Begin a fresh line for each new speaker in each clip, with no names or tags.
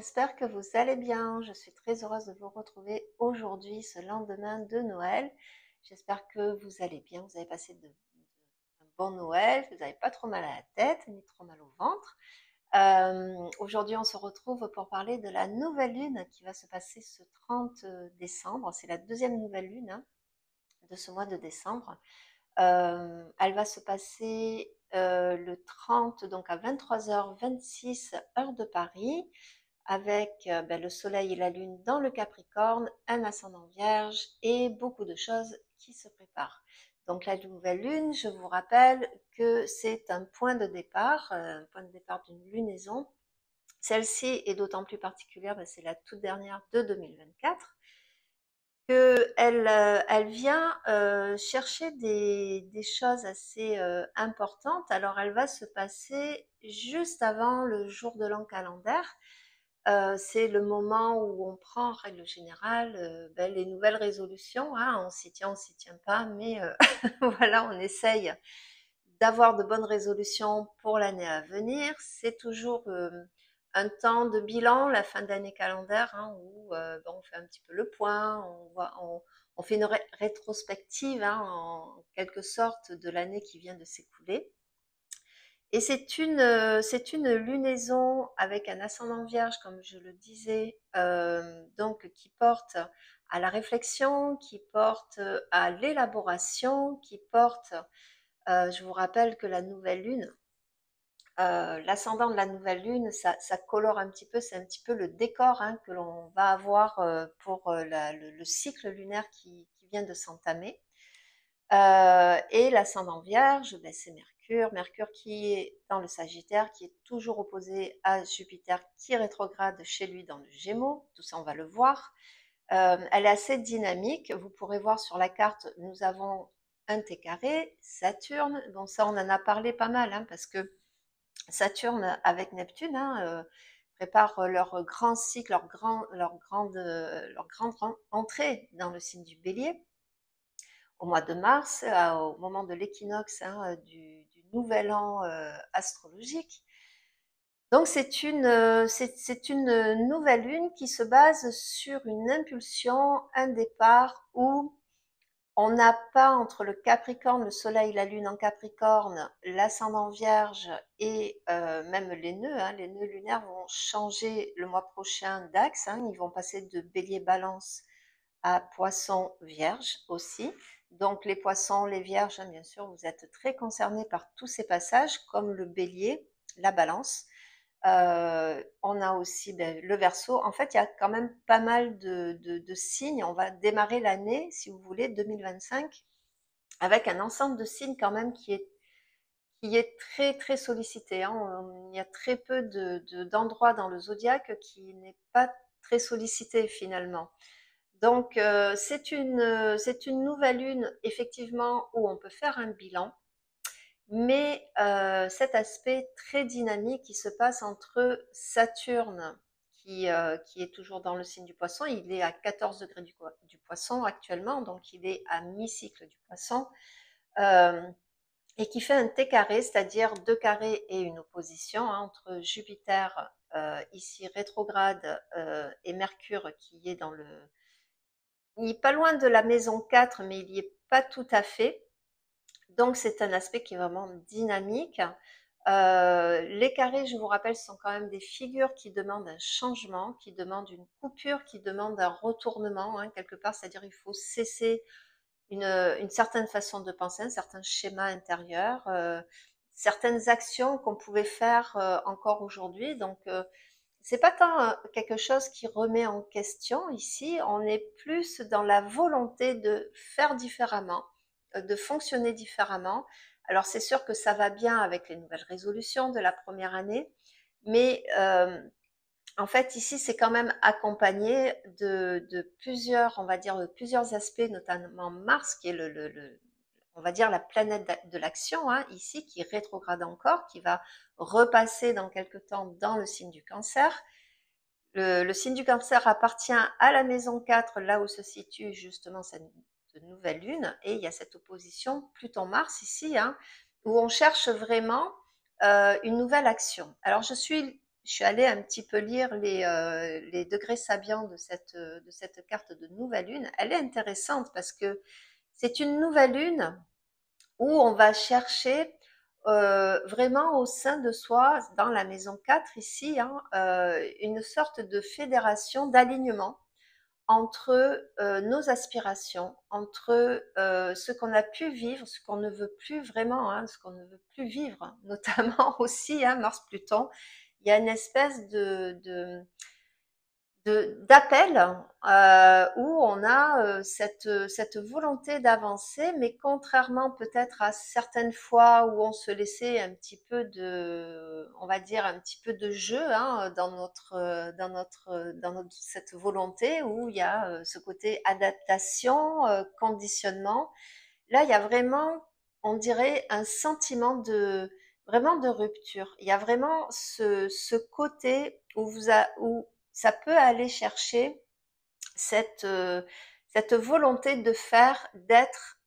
j'espère que vous allez bien. Je suis très heureuse de vous retrouver aujourd'hui, ce lendemain de Noël. J'espère que vous allez bien, vous avez passé un bon Noël, que vous n'avez pas trop mal à la tête, ni trop mal au ventre. Aujourd'hui, on se retrouve pour parler de la nouvelle lune qui va se passer ce 30 décembre. C'est la deuxième nouvelle lune de ce mois de décembre. Elle va se passer le 30, donc à 23h26 heure de Paris, avec le soleil et la lune dans le Capricorne, un ascendant vierge et beaucoup de choses qui se préparent. Donc la nouvelle lune, je vous rappelle que c'est un point de départ d'une lunaison. Celle-ci est d'autant plus particulière, c'est la toute dernière de 2024, elle vient chercher des choses assez importantes. Alors elle va se passer juste avant le jour de l'an calendaire. C'est le moment où on prend en règle générale les nouvelles résolutions, hein. On s'y tient pas, mais voilà, on essaye d'avoir de bonnes résolutions pour l'année à venir. C'est toujours un temps de bilan, la fin d'année calendaire, hein, où on fait un petit peu le point, on fait une rétrospective, hein, en quelque sorte, de l'année qui vient de s'écouler. Et c'est une lunaison avec un ascendant vierge, comme je le disais, donc qui porte à la réflexion, qui porte à l'élaboration, qui porte, je vous rappelle que la nouvelle lune, l'ascendant de la nouvelle lune, ça colore un petit peu, c'est un petit peu le décor, hein, que l'on va avoir pour le cycle lunaire qui vient de s'entamer. Et l'ascendant vierge, c'est Mercure. Mercure qui est dans le Sagittaire, qui est toujours opposé à Jupiter, qui rétrograde chez lui dans le Gémeaux. Tout ça, on va le voir. Elle est assez dynamique. Vous pourrez voir sur la carte, nous avons un T carré, Saturne. Bon, ça, on en a parlé pas mal, hein, parce que Saturne avec Neptune, hein, préparent leur grand cycle, leur grande entrée dans le signe du Bélier au mois de mars, au moment de l'équinoxe, hein, du nouvel an astrologique. Donc c'est une nouvelle lune qui se base sur une impulsion, un départ où on n'a pas entre le Capricorne, le Soleil, la Lune en Capricorne, l'ascendant Vierge et même hein, les nœuds lunaires vont changer le mois prochain d'axe, hein, ils vont passer de Bélier-Balance à Poisson-Vierge aussi. Donc les Poissons, les Vierges, hein, bien sûr, vous êtes très concernés par tous ces passages, comme le Bélier, la Balance. On a aussi le Verseau. En fait, il y a quand même pas mal de signes. On va démarrer l'année, si vous voulez, 2025, avec un ensemble de signes quand même qui est très très sollicité, hein. Il y a très peu d'endroits dans le zodiaque qui n'est pas très sollicité finalement. Donc c'est une nouvelle lune effectivement où on peut faire un bilan, mais cet aspect très dynamique qui se passe entre Saturne, qui est toujours dans le signe du Poisson, il est à 14 degrés du Poisson actuellement, donc il est à mi-cycle du Poisson, euh, et qui fait un T carré, c'est-à-dire deux carrés et une opposition, hein, entre Jupiter, ici rétrograde, et Mercure qui est dans le... Il est pas loin de la maison 4, mais il n'y est pas tout à fait. Donc c'est un aspect qui est vraiment dynamique. Les carrés, je vous rappelle, sont quand même des figures qui demandent un changement, qui demandent une coupure, qui demandent un retournement, hein, quelque part, c'est-à-dire il faut cesser une certaine façon de penser, un certain schéma intérieur, certaines actions qu'on pouvait faire encore aujourd'hui. Donc c'est pas tant quelque chose qui remet en question ici, on est plus dans la volonté de faire différemment, de fonctionner différemment. Alors c'est sûr que ça va bien avec les nouvelles résolutions de la première année, mais en fait ici c'est quand même accompagné de plusieurs, on va dire, de plusieurs aspects, notamment Mars qui est on va dire la planète de l'action, hein, ici, qui rétrograde encore, qui va repasser dans quelque temps dans le signe du Cancer. Le signe du Cancer appartient à la maison 4, là où se situe justement cette nouvelle lune, et il y a cette opposition Pluton-Mars ici, hein, où on cherche vraiment une nouvelle action. Alors je suis je suis allée un petit peu lire les degrés sabiens de cette carte de nouvelle lune. Elle est intéressante parce que c'est une nouvelle lune où on va chercher vraiment au sein de soi, dans la maison 4 ici, hein, une sorte de fédération, d'alignement entre nos aspirations, entre ce qu'on a pu vivre, ce qu'on ne veut plus vraiment, hein, ce qu'on ne veut plus vivre, notamment aussi, hein, Mars-Pluton. Il y a une espèce d'appel où on a cette volonté d'avancer, mais contrairement peut-être à certaines fois où on se laissait un petit peu on va dire un petit peu de jeu, hein, dans notre cette volonté où il y a ce côté adaptation, conditionnement. Là, il y a vraiment, on dirait, un sentiment vraiment de rupture. Il y a vraiment ce côté où ça peut aller chercher cette, euh, cette volonté de faire, d'être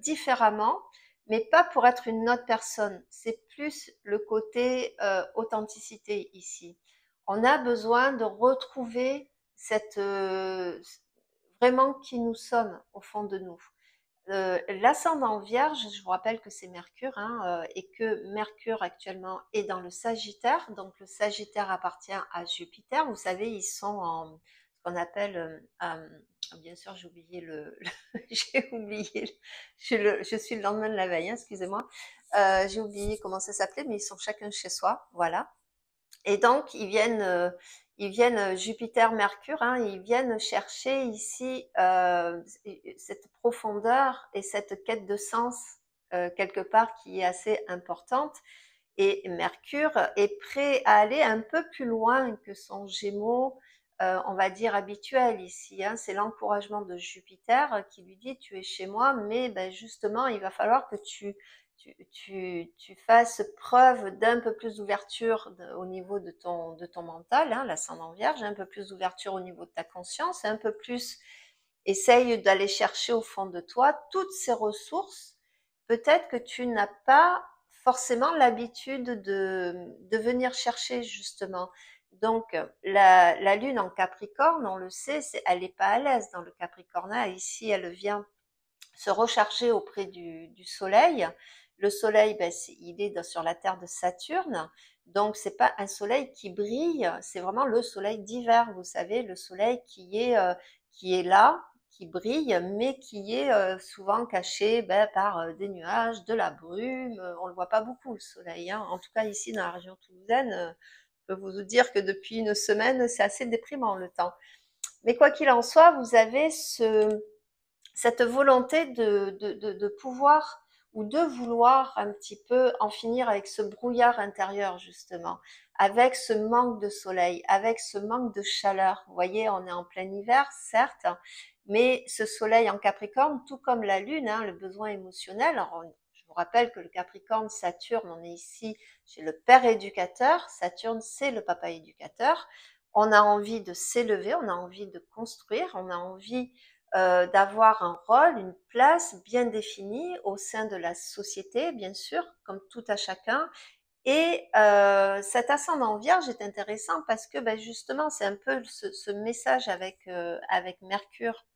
différemment, mais pas pour être une autre personne. C'est plus le côté authenticité ici. On a besoin de retrouver cette vraiment qui nous sommes au fond de nous. L'ascendant Vierge, je vous rappelle que c'est Mercure, hein, et que Mercure actuellement est dans le Sagittaire. Donc le Sagittaire appartient à Jupiter. Vous savez, ils sont en ce qu'on appelle, bien sûr, j'ai oublié j'ai oublié, je suis le lendemain de la veille, hein, excusez-moi. J'ai oublié comment ça s'appelait, mais ils sont chacun chez soi, voilà. Et donc, ils viennent Jupiter, Mercure, hein, ils viennent chercher ici cette profondeur et cette quête de sens quelque part qui est assez importante. Et Mercure est prêt à aller un peu plus loin que son Gémeaux, on va dire habituel ici. Hein. C'est l'encouragement de Jupiter qui lui dit tu es chez moi, mais ben, justement il va falloir que tu fasses preuve d'un peu plus d'ouverture au niveau de ton mental, hein, l'ascendant Vierge, un peu plus d'ouverture au niveau de ta conscience, un peu plus essaye d'aller chercher au fond de toi toutes ces ressources. Peut-être que tu n'as pas forcément l'habitude de venir chercher justement. Donc la lune en Capricorne, on le sait, elle n'est pas à l'aise dans le Capricorne. Ici, elle vient se recharger auprès du Soleil. Le Soleil, ben, il est sur la Terre de Saturne, donc c'est pas un Soleil qui brille, c'est vraiment le Soleil d'hiver. Vous savez, le Soleil qui est là, qui brille, mais qui est souvent caché ben, par des nuages, de la brume. On le voit pas beaucoup le Soleil. Hein. En tout cas ici dans la région toulousaine, je peux vous dire que depuis une semaine, c'est assez déprimant le temps. Mais quoi qu'il en soit, vous avez cette volonté de pouvoir ou de vouloir un petit peu en finir avec ce brouillard intérieur justement, avec ce manque de soleil, avec ce manque de chaleur. Vous voyez, on est en plein hiver, certes, mais ce soleil en Capricorne, tout comme la lune, hein, le besoin émotionnel. Alors, je vous rappelle que le Capricorne, Saturne, on est ici chez le père éducateur. Saturne, c'est le papa éducateur. On a envie de s'élever, on a envie de construire, on a envie d'avoir un rôle, une place bien définie au sein de la société, bien sûr, comme tout à chacun. Et cet ascendant Vierge est intéressant parce que ben, justement, c'est un peu ce message avec Mercure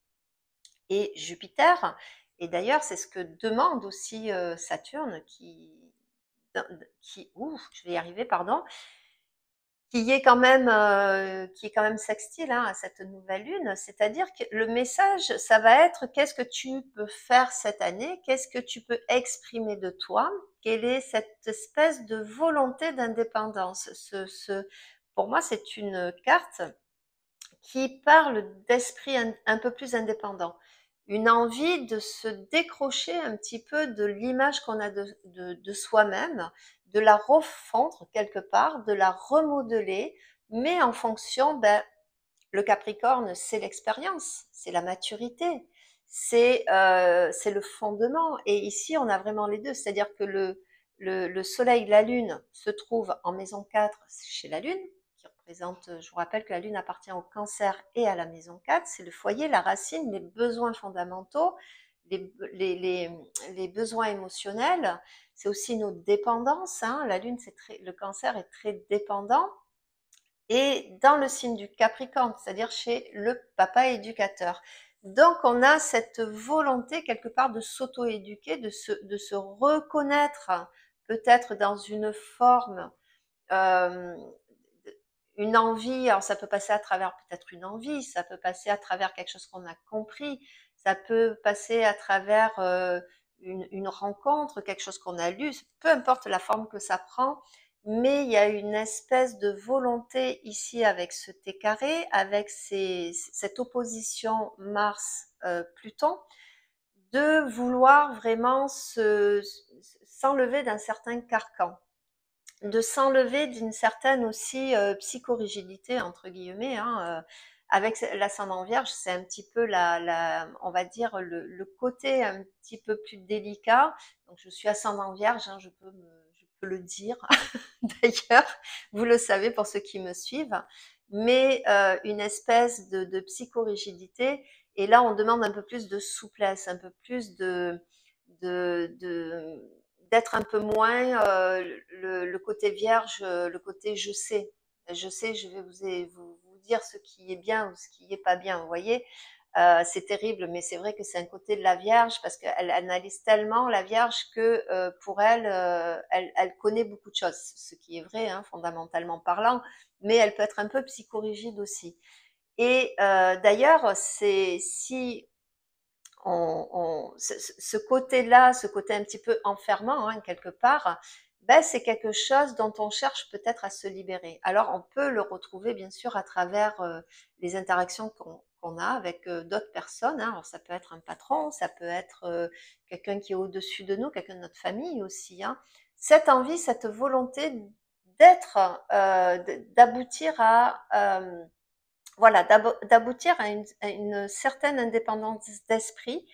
et Jupiter. Et d'ailleurs, c'est ce que demande aussi Saturne, je vais y arriver, pardon, qui est quand même sextile hein, à cette nouvelle lune, c'est-à-dire que le message, ça va être qu'est-ce que tu peux faire cette année, qu'est-ce que tu peux exprimer de toi, quelle est cette espèce de volonté d'indépendance. Pour moi, c'est une carte qui parle d'esprit un peu plus indépendant, une envie de se décrocher un petit peu de l'image qu'on a de soi-même, de la refondre quelque part, de la remodeler, mais en fonction, ben, le Capricorne, c'est l'expérience, c'est la maturité, c'est le fondement. Et ici, on a vraiment les deux, c'est-à-dire que le Soleil, la Lune se trouve en maison 4 chez la Lune, qui représente, je vous rappelle que la Lune appartient au Cancer et à la maison 4, c'est le foyer, la racine, les besoins fondamentaux, les, les, les, les besoins émotionnels, c'est aussi nos dépendances. Hein. La Lune, le Cancer est très dépendant. et dans le signe du Capricorne, c'est-à-dire chez le papa éducateur. Donc on a cette volonté quelque part de s'auto-éduquer, de se reconnaître peut-être dans une forme, euh, une envie. Alors ça peut passer à travers peut-être une envie, ça peut passer à travers quelque chose qu'on a compris, ça peut passer à travers une rencontre, quelque chose qu'on a lu, peu importe la forme que ça prend, mais il y a une espèce de volonté ici avec ce T carré, avec cette opposition Mars-Pluton, de vouloir vraiment s'enlever d'un certain carcan, de s'enlever d'une certaine aussi psychorigidité entre guillemets, hein, avec l'ascendant vierge, c'est un petit peu on va dire le côté un petit peu plus délicat. Donc je suis ascendant vierge, hein, je peux le dire d'ailleurs, vous le savez pour ceux qui me suivent, mais une espèce de psychorigidité. Et là, on demande un peu plus de souplesse, un peu plus de d'être un peu moins le côté vierge, le côté je sais, je vais vous dire ce qui est bien ou ce qui est pas bien, vous voyez. C'est terrible, mais c'est vrai que c'est un côté de la Vierge parce qu'elle analyse tellement la Vierge que pour elle, elle connaît beaucoup de choses, ce qui est vrai, hein, fondamentalement parlant, mais elle peut être un peu psychorigide aussi. Et d'ailleurs, c'est si ce côté-là, ce côté un petit peu enfermant, hein, quelque part, ben, c'est quelque chose dont on cherche peut-être à se libérer. Alors, on peut le retrouver, bien sûr, à travers les interactions qu'on a avec d'autres personnes, hein. Alors, ça peut être un patron, ça peut être quelqu'un qui est au-dessus de nous, quelqu'un de notre famille aussi, hein. Cette envie, cette volonté d'être, d'aboutir voilà, d'aboutir à une certaine indépendance d'esprit.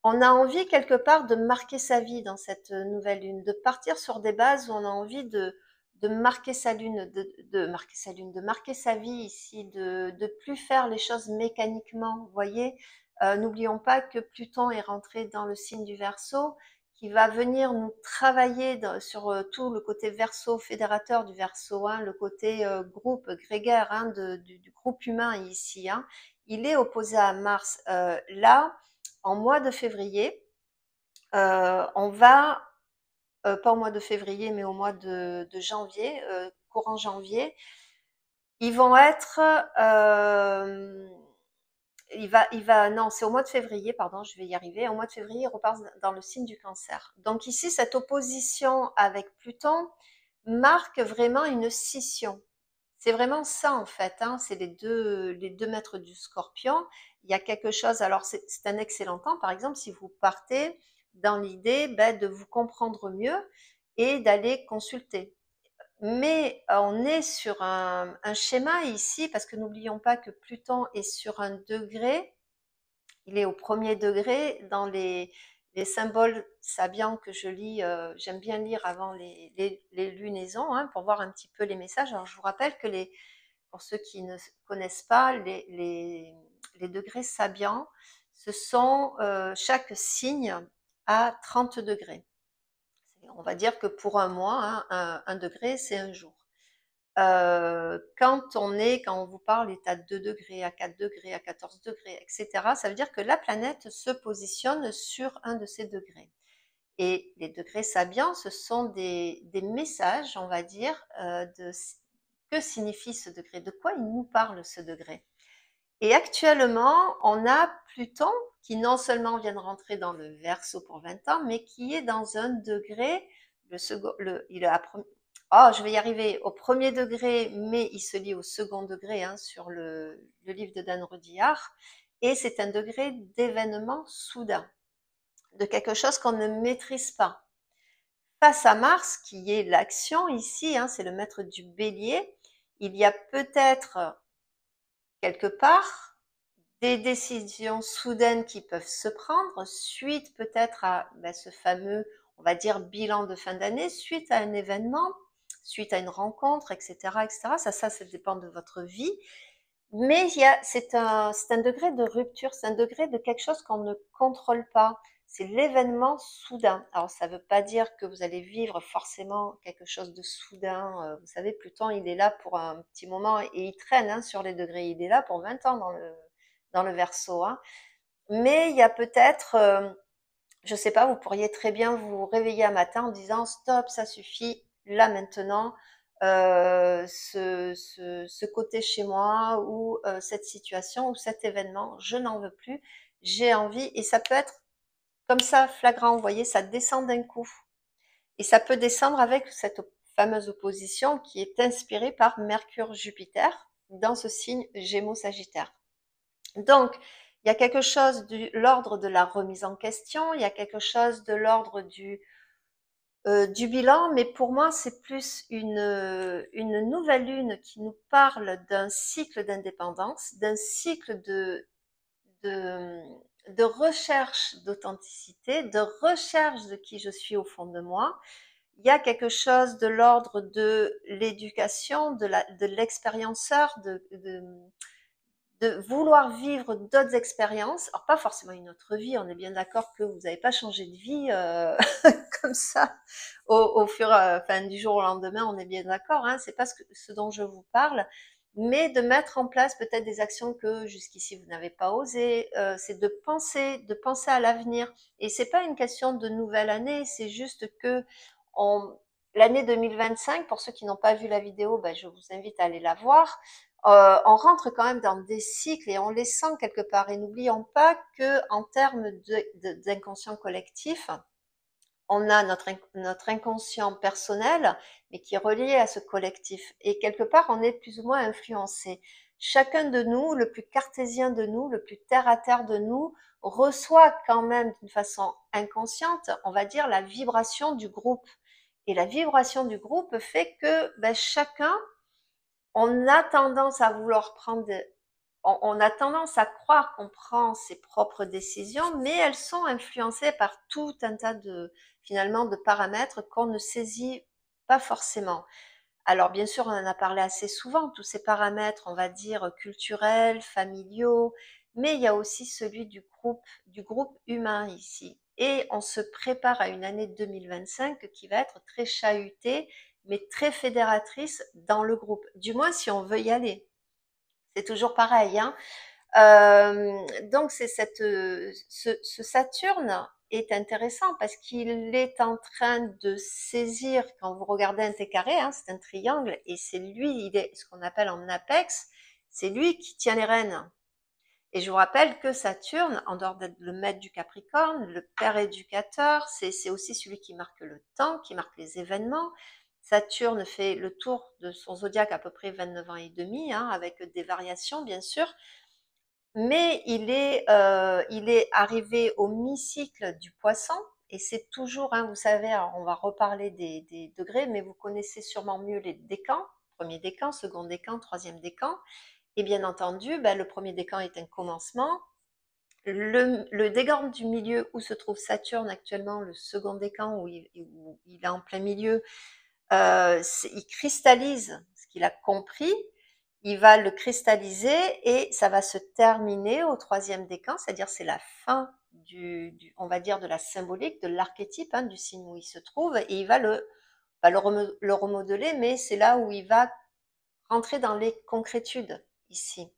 On a envie quelque part de marquer sa vie dans cette nouvelle lune, de partir sur des bases où on a envie de marquer sa lune, de marquer sa lune, de marquer sa vie ici, de plus faire les choses mécaniquement. Vous voyez, n'oublions pas que Pluton est rentré dans le signe du Verseau, qui va venir nous travailler sur tout le côté Verseau, fédérateur du Verseau, hein, le côté groupe grégaire, hein, du groupe humain ici, hein. Il est opposé à Mars. Là, en mois de février, on va, pas au mois de février, mais au mois de janvier, courant janvier, ils vont être, non, c'est au mois de février, pardon, je vais y arriver. Au mois de février, il repart dans le signe du Cancer. Donc ici, cette opposition avec Pluton marque vraiment une scission. C'est vraiment ça en fait, hein. C'est les deux maîtres du Scorpion. Il y a quelque chose. Alors c'est un excellent temps, par exemple, si vous partez dans l'idée de vous comprendre mieux et d'aller consulter. Mais on est sur un schéma ici, parce que n'oublions pas que Pluton est sur un degré, il est au premier degré dans les symboles sabiens que je lis. J'aime bien lire avant les lunaisons, hein, pour voir un petit peu les messages. Alors je vous rappelle que pour ceux qui ne connaissent pas, les degrés sabiens, ce sont chaque signe à 30 degrés. On va dire que pour un mois, hein, un degré, c'est un jour. Quand on vous parle est à 2 degrés, à 4 degrés, à 14 degrés, etc., ça veut dire que la planète se positionne sur un de ces degrés. Et les degrés sabiens, ce sont des messages, on va dire, que signifie ce degré, de quoi il nous parle ce degré. Et actuellement, on a Pluton qui non seulement vient de rentrer dans le Verseau pour 20 ans, mais qui est dans un degré, il est je vais y arriver, au premier degré, mais il se lie au second degré, hein, sur le livre de Dan Rudhyar, et c'est un degré d'événement soudain, de quelque chose qu'on ne maîtrise pas. Face à Mars, qui est l'action ici, hein, c'est le maître du Bélier, il y a peut-être quelque part des décisions soudaines qui peuvent se prendre suite peut-être à ce fameux, on va dire, bilan de fin d'année, suite à un événement, suite à une rencontre, etc., etc. Ça dépend de votre vie. Mais c'est un degré de rupture, c'est un degré de quelque chose qu'on ne contrôle pas. c'est l'événement soudain. Alors, ça ne veut pas dire que vous allez vivre forcément quelque chose de soudain. Vous savez, Pluton, il est là pour un petit moment et il traîne hein, sur les degrés. Il est là pour 20 ans dans le Verseau. Hein. Mais il y a peut-être, je sais pas, vous pourriez très bien vous réveiller un matin en disant stop, ça suffit, là maintenant, ce côté chez moi ou cette situation ou cet événement, je n'en veux plus, j'ai envie, et ça peut être comme ça, flagrant, vous voyez, ça descend d'un coup. Et ça peut descendre avec cette fameuse opposition qui est inspirée par Mercure-Jupiter dans ce signe Gémeaux-Sagittaire. Donc, il y a quelque chose de l'ordre de la remise en question, il y a quelque chose de l'ordre du bilan, mais pour moi, c'est plus une nouvelle lune qui nous parle d'un cycle d'indépendance, d'un cycle de, de recherche d'authenticité, de recherche de qui je suis au fond de moi. Il y a quelque chose de l'ordre de l'éducation, de l'expérienceur, de vouloir vivre d'autres expériences. Alors, pas forcément une autre vie, on est bien d'accord que vous n'avez pas changé de vie comme ça au fur enfin, du jour au lendemain, on est bien d'accord, hein, c'est pas ce dont je vous parle, mais de mettre en place peut-être des actions que jusqu'ici vous n'avez pas osé, c'est de penser à l'avenir. Et c'est pas une question de nouvelle année, c'est juste que on, l'année 2025, pour ceux qui n'ont pas vu la vidéo, ben, je vous invite à aller la voir. On rentre quand même dans des cycles et on les sent quelque part. Et n'oublions pas que en termes d'inconscient collectif, on a notre inconscient personnel, mais qui est relié à ce collectif. Et quelque part, on est plus ou moins influencé. Chacun de nous, le plus cartésien de nous, le plus terre à terre de nous, reçoit quand même d'une façon inconsciente, on va dire, la vibration du groupe. Et la vibration du groupe fait que ben, chacun, on a tendance à vouloir prendre, on a tendance à croire qu'on prend ses propres décisions, mais elles sont influencées par tout un tas de, finalement, de paramètres qu'on ne saisit pas forcément. Alors, bien sûr, on en a parlé assez souvent, tous ces paramètres, on va dire, culturels, familiaux, mais il y a aussi celui du groupe humain ici. Et on se prépare à une année 2025 qui va être très chahutée, mais très fédératrice dans le groupe. Du moins, si on veut y aller. C'est toujours pareil, hein. Donc c'est ce Saturne est intéressant parce qu'il est en train de saisir, quand vous regardez un T carré, hein, c'est un triangle, et c'est lui, il est ce qu'on appelle en apex, c'est lui qui tient les rênes. Et je vous rappelle que Saturne, en dehors d'être le maître du Capricorne, le père éducateur, c'est aussi celui qui marque le temps, qui marque les événements. Saturne fait le tour de son zodiaque à peu près 29 ans et demi, hein, avec des variations bien sûr, mais il est arrivé au mi-cycle du Poisson, et c'est toujours, hein, vous savez, alors on va reparler des degrés, mais vous connaissez sûrement mieux les décans, premier décan, second décan, troisième décan. Et bien entendu, ben, le premier décan est un commencement. Le décan du milieu où se trouve Saturne actuellement, le second décan où il est en plein milieu, il cristallise ce qu'il a compris, il va le cristalliser et ça va se terminer au troisième décan, c'est-à-dire c'est la fin on va dire de la symbolique, de l'archétype hein, du signe où il se trouve, et il va le remodeler, mais c'est là où il va rentrer dans les concrétudes ici.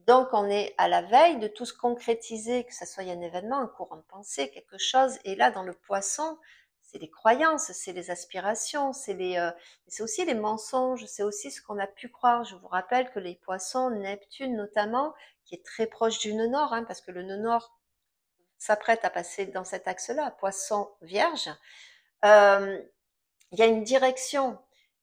Donc on est à la veille de tout se concrétiser, que ce soit un événement, un courant de pensée, quelque chose. Et là, dans le Poisson, c'est les croyances, c'est les aspirations, c'est aussi les mensonges, c'est aussi ce qu'on a pu croire. Je vous rappelle que les Poissons, Neptune notamment, qui est très proche du nœud nord, hein, parce que le nœud nord s'apprête à passer dans cet axe-là, Poisson Vierge. Euh, il y a une direction.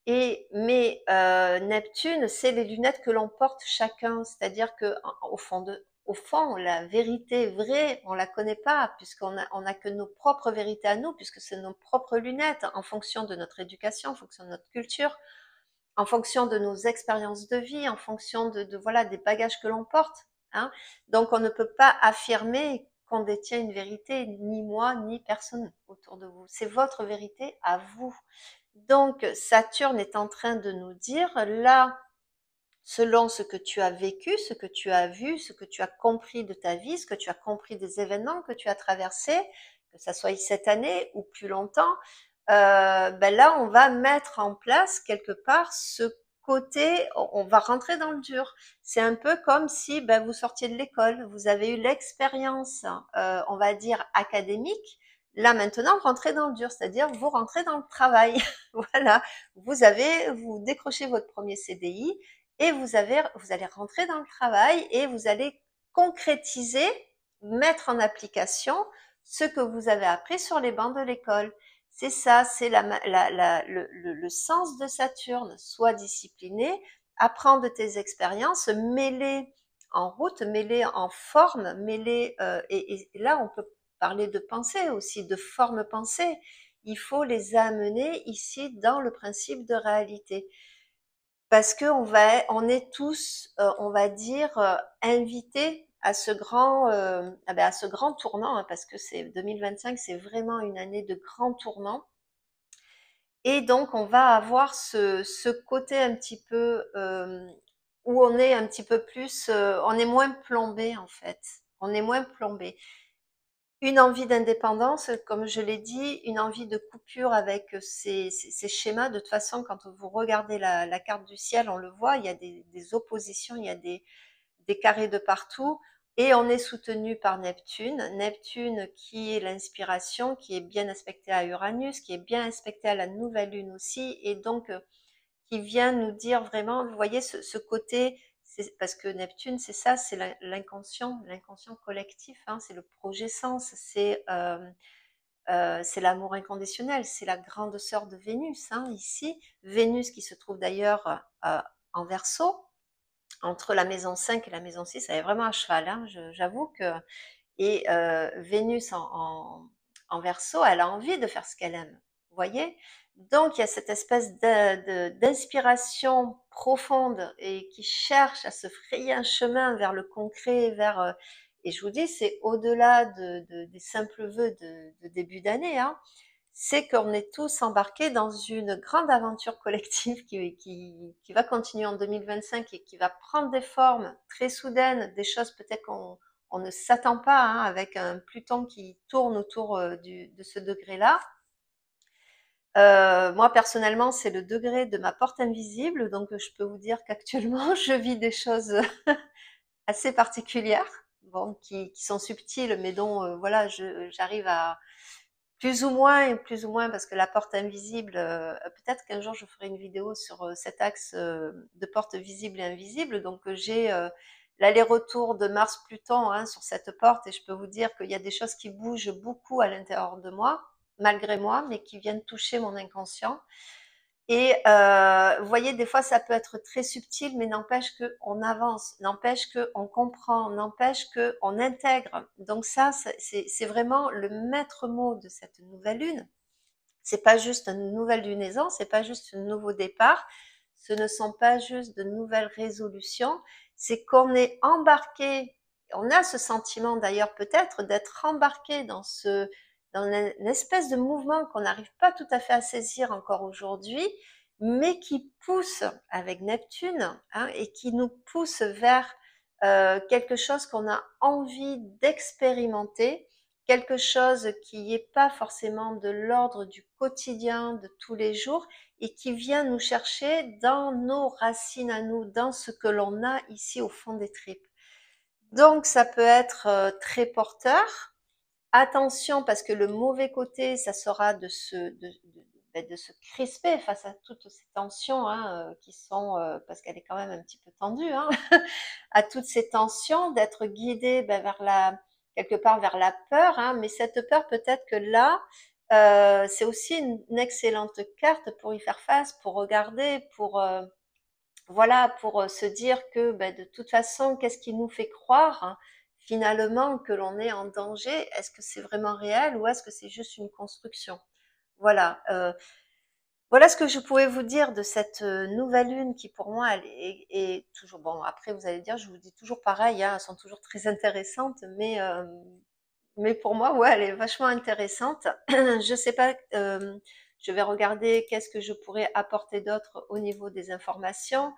Mais Neptune, c'est les lunettes que l'on porte chacun, c'est-à-dire que au fond, la vérité vraie, on la connaît pas, on a que nos propres vérités à nous, puisque c'est nos propres lunettes, en fonction de notre éducation, en fonction de notre culture, en fonction de nos expériences de vie, en fonction voilà des bagages que l'on porte. Hein. Donc on ne peut pas affirmer qu'on détient une vérité, ni moi, ni personne autour de vous. C'est votre vérité à vous. Donc Saturne est en train de nous dire, là, selon ce que tu as vécu, ce que tu as vu, ce que tu as compris de ta vie, ce que tu as compris des événements que tu as traversés, que ça soit cette année ou plus longtemps, ben là, on va mettre en place quelque part ce côté, on va rentrer dans le dur. C'est un peu comme si ben, vous sortiez de l'école, vous avez eu l'expérience, on va dire, académique. Là, maintenant, rentrez dans le dur, c'est-à-dire vous rentrez dans le travail. Voilà, vous décrochez votre premier CDI et vous allez rentrer dans le travail et vous allez concrétiser, mettre en application ce que vous avez appris sur les bancs de l'école. C'est ça, c'est le sens de Saturne. Sois discipliné, apprends de tes expériences, mets-les en route, mets-les en forme, mets-les, et là on peut parler de pensée aussi, de forme pensée. Il faut les amener ici dans le principe de réalité. Parce que on est tous, on va dire, invités à ce grand, à ce grand tournant, hein, parce que c'est 2025, c'est vraiment une année de grand tournant. Et donc, on va avoir ce côté un petit peu où on est un petit peu plus, on est moins plombé en fait. On est moins plombé. Une envie d'indépendance, comme je l'ai dit, une envie de coupure avec ces schémas. De toute façon, quand vous regardez la carte du ciel, on le voit, il y a des oppositions, il y a des carrés de partout. Et on est soutenu par Neptune. Neptune qui est l'inspiration, qui est bien aspecté à Uranus, qui est bien aspecté à la nouvelle lune aussi. Et donc, qui vient nous dire vraiment, vous voyez, ce côté, parce que Neptune, c'est ça, c'est l'inconscient, l'inconscient collectif, hein, c'est le projet sens, c'est l'amour inconditionnel, c'est la grande sœur de Vénus, hein, ici. Vénus qui se trouve d'ailleurs en Verseau, entre la maison 5 et la maison 6, elle est vraiment à cheval, hein, j'avoue que. Et Vénus en Verseau, elle a envie de faire ce qu'elle aime, vous voyez. Donc il y a cette espèce d'inspiration profonde et qui cherche à se frayer un chemin vers le concret, et je vous dis, c'est au-delà des simples vœux de début d'année, hein. C'est qu'on est tous embarqués dans une grande aventure collective qui va continuer en 2025 et qui va prendre des formes très soudaines, des choses peut-être qu'on ne s'attend pas, hein, avec un Pluton qui tourne autour de ce degré-là. Moi personnellement, c'est le degré de ma porte invisible, donc je peux vous dire qu'actuellement, je vis des choses assez particulières, bon, qui sont subtiles, mais dont voilà, j'arrive à plus ou moins, parce que la porte invisible, peut-être qu'un jour je ferai une vidéo sur cet axe de porte visible et invisible. Donc j'ai l'aller-retour de Mars-Pluton, hein, sur cette porte, et je peux vous dire qu'il y a des choses qui bougent beaucoup à l'intérieur de moi, malgré moi, mais qui viennent toucher mon inconscient. Et vous voyez, des fois, ça peut être très subtil, mais n'empêche qu'on avance, n'empêche qu'on comprend, n'empêche qu'on intègre. Donc ça, c'est vraiment le maître mot de cette nouvelle lune. C'est pas juste une nouvelle lunaison, c'est pas juste un nouveau départ, ce ne sont pas juste de nouvelles résolutions, c'est qu'on est embarqué, on a ce sentiment d'ailleurs peut-être d'être embarqué dans une espèce de mouvement qu'on n'arrive pas tout à fait à saisir encore aujourd'hui, mais qui pousse avec Neptune, hein, et qui nous pousse vers quelque chose qu'on a envie d'expérimenter, quelque chose qui n'est pas forcément de l'ordre du quotidien de tous les jours et qui vient nous chercher dans nos racines à nous, dans ce que l'on a ici au fond des tripes. Donc ça peut être très porteur. Attention, parce que le mauvais côté, ça sera de se crisper face à toutes ces tensions, hein, qui sont, parce qu'elle est quand même un petit peu tendue, hein, à toutes ces tensions, d'être guidé vers quelque part vers la peur, hein, mais cette peur, peut-être que là, c'est aussi une excellente carte pour y faire face, pour regarder, voilà, pour se dire que de toute façon, qu'est-ce qui nous fait croire, hein, finalement, que l'on est en danger? Est-ce que c'est vraiment réel ou est-ce que c'est juste une construction? Voilà. Voilà ce que je pouvais vous dire de cette nouvelle lune qui, pour moi, elle est toujours. Bon, après, vous allez dire, je vous dis toujours pareil, hein, elles sont toujours très intéressantes, mais pour moi, ouais, elle est vachement intéressante. Je sais pas, je vais regarder qu'est-ce que je pourrais apporter d'autre au niveau des informations.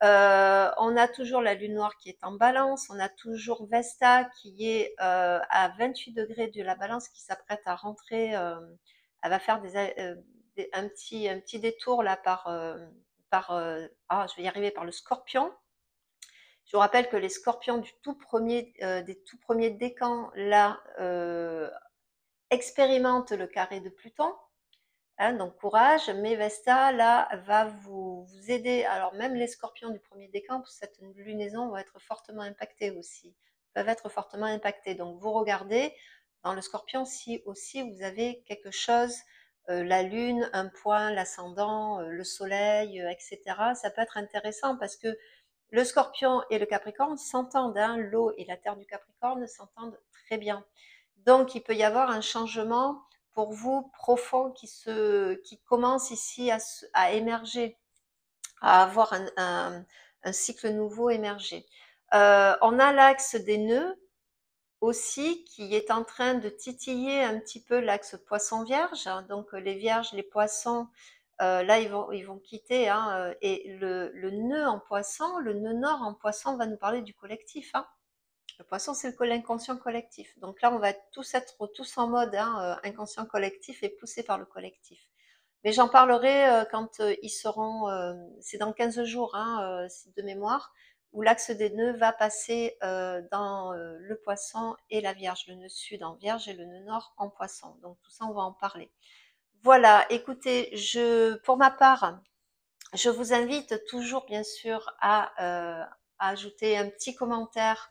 On a toujours la lune noire qui est en balance, on a toujours Vesta qui est à 28 degrés de la balance qui s'apprête à rentrer, elle va faire un petit détour là je vais y arriver, par le scorpion. Je vous rappelle que les scorpions des tout premiers décans là expérimentent le carré de Pluton. Hein, donc courage, mais Vesta, là, va vous aider. Alors même les scorpions du premier décan, pour cette lunaison, vont être fortement impactés aussi, peuvent être fortement impactés. Donc vous regardez dans le scorpion si aussi vous avez quelque chose, la lune, un point, l'ascendant, le soleil, etc. Ça peut être intéressant parce que le scorpion et le capricorne s'entendent, hein, l'eau et la terre du capricorne s'entendent très bien. Donc, il peut y avoir un changement pour vous profond qui commence ici à émerger, à avoir un cycle nouveau émerger. On a l'axe des nœuds aussi qui est en train de titiller un petit peu l'axe poisson-vierge. Donc, les vierges, les poissons, là, ils vont quitter. Hein, et le nœud en poisson, le nœud nord en poisson va nous parler du collectif. Hein. Le poisson, c'est l'inconscient collectif. Donc là, on va être tous en mode hein, inconscient collectif et poussé par le collectif. Mais j'en parlerai quand ils seront, c'est dans 15 jours, hein, de mémoire, où l'axe des nœuds va passer dans le poisson et la vierge, le nœud sud en vierge et le nœud nord en poisson. Donc tout ça, on va en parler. Voilà, écoutez, pour ma part, je vous invite toujours, bien sûr, à ajouter un petit commentaire,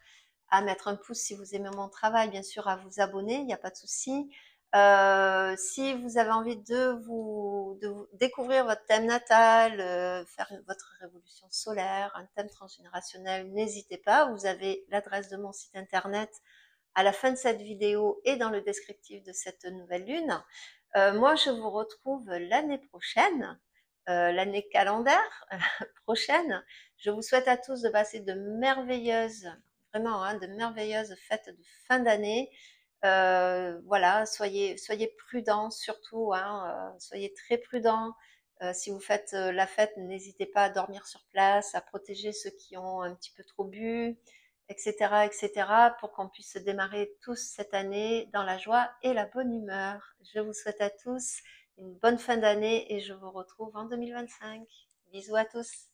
à mettre un pouce si vous aimez mon travail, bien sûr, à vous abonner, il n'y a pas de souci. Si vous avez envie de vous découvrir votre thème natal, faire votre révolution solaire, un thème transgénérationnel, n'hésitez pas. Vous avez l'adresse de mon site internet à la fin de cette vidéo et dans le descriptif de cette nouvelle lune. Moi, je vous retrouve l'année prochaine, l'année calendaire prochaine. Je vous souhaite à tous de passer de merveilleuses, vraiment, hein, de merveilleuses fêtes de fin d'année. Voilà, soyez prudents surtout, hein, soyez très prudents. Si vous faites la fête, n'hésitez pas à dormir sur place, à protéger ceux qui ont un petit peu trop bu, etc., etc., pour qu'on puisse démarrer tous cette année dans la joie et la bonne humeur. Je vous souhaite à tous une bonne fin d'année et je vous retrouve en 2025. Bisous à tous.